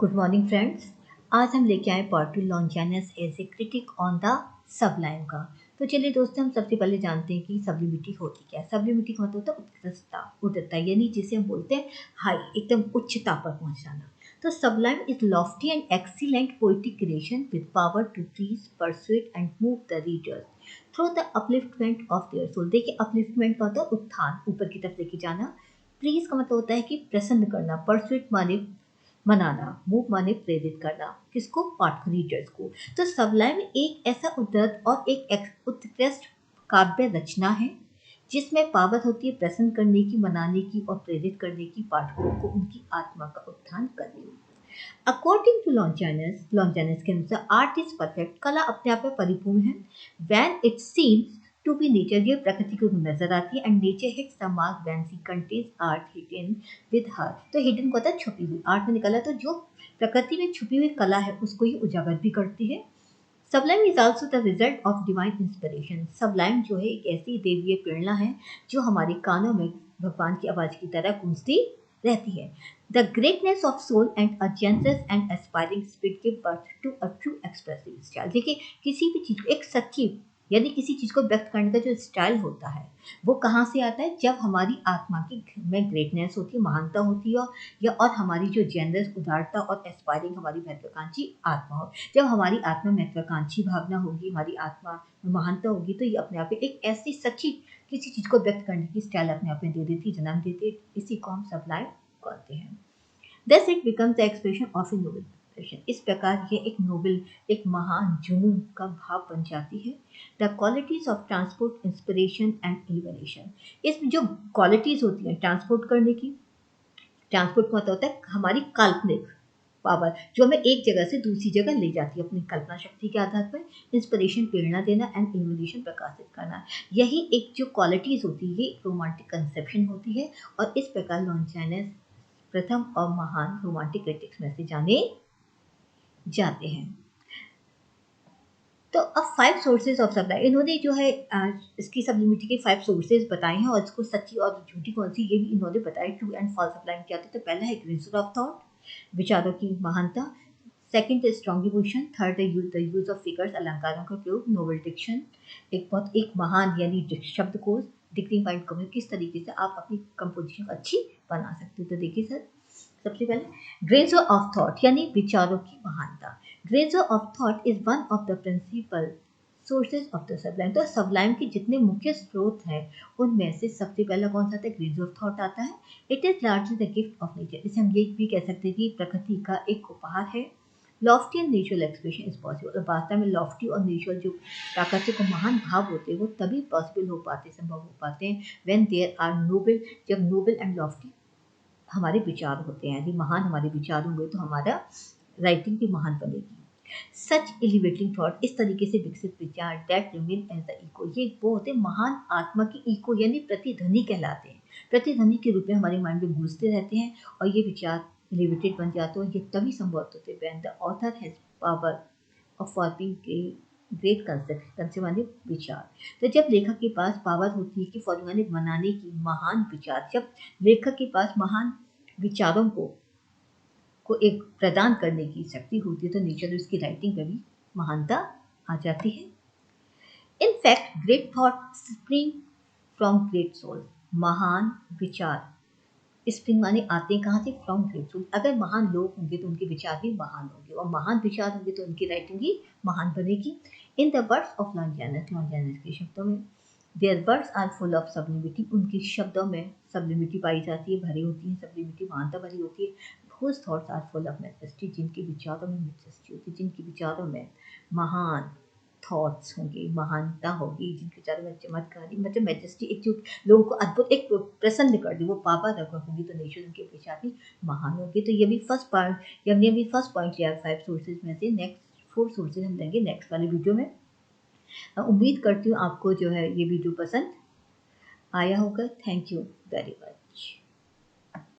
Good morning friends. आज हम लेके आए part 2 Longinus as a critic on the sublime का। तो चलिए दोस्तों, हम सबसे पहले जानते हैं कि सब्लिमिटी होती क्या है। सब्लिमिटी का मतलब होता है उत्कृष्टता, उच्चता, यानी जिसे हम बोलते हैं हाई, एकदम उच्चता पर पहुंच जाना। तो sublime is lofty and excellent poetic creation with power to please, persuade and move the readers through the upliftment of their soul. देखिए, अपलिफ्टमेंट का होता है उत्थान, ऊपर की तरफ लेके जाना। प्लीज का मतलब होता है कि प्रसन्न करना, परसुएड माने मनाना, मूव माने प्रेरित करना, किसको? पाठ रीडर्स को। तो सबलाइम एक ऐसा उद्धत और एक उत्कृष्ट काव्य रचना है जिसमें पावर होती है प्रसन्न करने की, मनाने की और प्रेरित करने की पाठकों को उनकी आत्मा का उत्थान करने की। अकॉर्डिंग टू लॉन्जाइनस के अनुसार आर्ट इज परफेक्ट, कला अपने आप में परिपूर्ण है। When it seems to be nature, ये प्रकृति को नजर आती है। And nature hits the mark when she contains art hidden with her. तो हिडन को होता है छुपी हुई, आर्ट में निकला तो जो प्रकृति में छुपी हुई कला है उसको ये उजागर भी करती है। Sublime is also the result of divine inspiration. Sublime जो है एक ऐसी देवीय प्रेरणा है जो हमारे कानों में भगवान की आवाज की तरह गूंजती रहती है। The greatness of soul and a generous and aspiring spirit give birth to a true expressive style. देखिए, किसी भी चीज को एक सच्ची, यानी किसी चीज को व्यक्त करने का जो स्टाइल होता है वो कहाँ से आता है? जब हमारी आत्मा की में ग्रेटनेस होती है, महानता होती है, या और हमारी जो जेनरस, उदारता और एस्पायरिंग हमारी महत्वाकांक्षी आत्मा हो। जब हमारी आत्मा महत्वाकांक्षी भावना होगी, हमारी आत्मा में महानता होगी, तो ये अपने आप में एक ऐसी सच्ची किसी चीज को व्यक्त करने की स्टाइल अपने आप में दे देती, जन्म देती। इसी को हम सबलाइम कहते हैं। Thus it becomes the expression of a noble passion. इस प्रकार ये एक नोबल, एक महान जुनून का भाव बन जाती है। The qualities of transport, inspiration and liberation. इसमें जो क्वालिटीज होती हैं ट्रांसपोर्ट करने की, ट्रांसपोर्ट का मतलब होता है हमारी काल्पनिक पावर, जो हमें एक जगह से दूसरी जगह ले जाती है अपनी कल्पना शक्ति के आधार पर। इंस्पिरेशन, प्रेरणा देना, एंड इल्यूमिनेशन, प्रकाशित करना। यही एक जो क्वालिटीज होती है, ये रोमांटिक कंसेप्शन होती है। और इस प्रकार लॉन्जाइनस प्रथम और महान रोमांटिक क्रिटिक्स में से जाने जाते हैं। तो अब 5 सोर्सेज ऑफ सबलाइम, इन्होंने जो है इसकी सब्लिमिटी के 5 सोर्सेज बताए हैं, और इसको सच्ची और झूठी कौन सी ये भी इन्होंने बताया। ट्रू एंड फॉल्स सबलाइम क्या होता है? तो पहला है ग्रेसर ऑफ थॉट, विचारों की महानता। सेकंड है स्ट्रॉन्ग इमोशन। थर्ड है यूज ऑफ फिगर्स, अलंकारों का प्रयोग। नोबल डिक्शन, एक महान यानी शब्दकोश। डिग्निफाइड कवि, किस तरीके से आप अपनी कंपोजिशन अच्छी बना सकते हो। तो देखिए सर, सबसे पहले ग्रेसर ऑफ थॉट यानी विचारों की महानता। Greater of thought is one of the principal sources of the sublime. तो सबलाइम के जितने मुख्य स्रोत हैं उनमें से सबसे पहला कौन सा आता है? ग्रेसर ऑफ थॉट आता है। It is largely the gift of nature. इसे हम ये भी कह सकते हैं कि प्रकृति का एक उपहार है। Lofty and natural expression is possible. और वास्तव में लॉफ्टी और नेचुरल जो प्राकृतिक और महान भाव होते हैं वो तभी पॉसिबल हो पाते, संभव हो पाते हैं, व्हेन देयर आर नोबल, जब नोबल एंड लॉफ्टी हमारे विचार होते हैं। यदि महान हमारे विचार होंगे तो हमारा राइटिंग भी महान बनेगी। सच एलिवेटिंग थॉट, इस तरीके से विकसित विचार, that remain as the echo, ये वो होते महान आत्मा की इको यानी प्रतिध्वनि कहलाते हैं। प्रतिध्वनि के रूप में हमारे माइंड में गूंजते रहते हैं और ये विचार एलिवेटेड बन जाते हैं। ये तभी संभव होते हैं when the author has power of forming great concept माने विचार। तो जब लेखक के पास पावर होती है कि फॉर्मिंग बनाने की महान विचार, जब लेखक के पास महान विचारों को एक प्रदान करने की शक्ति होती है, तो नेचर उसकी राइटिंग में भी महानता आ जाती है। In fact great thought spring from great soul. महान विचार स्प्रिंग माने आते हैं कहाँ से? From great soul. अगर महान लोग होंगे तो उनके विचार भी महान होंगे, और महान विचार होंगे तो उनकी राइटिंग भी महान बनेगी। In the words of Longinus के शब्दों में, their words are full of sublimity, उनके शब्दों में सब्लिमिटी पाई जाती है, भरी होती है सब्लिमिटी, महानता भरी होती है। Whose thoughts are full of majesty, जिनके विचारों में majesty होती है, जिनके विचारों में महान थॉट्स होंगे, महानता होगी, जिनके विचारों में चमत्कारी, मतलब मैजेस्टी, एक जो लोगों को अद्भुत, एक प्रसन्न कर दे, वो पावर अगर होगी तो नेचर उनके विचार भी महान होगी। तो ये भी फर्स्ट पार्ट, हमने अभी फर्स्ट पॉइंट लिया 5 सोर्सेज में से। नेक्स्ट 4 सोर्सेज हम लेंगे नेक्स्ट वाले वीडियो में। उम्मीद करती हूँ आपको जो है ये वीडियो पसंद आया होगा। Thank you very much.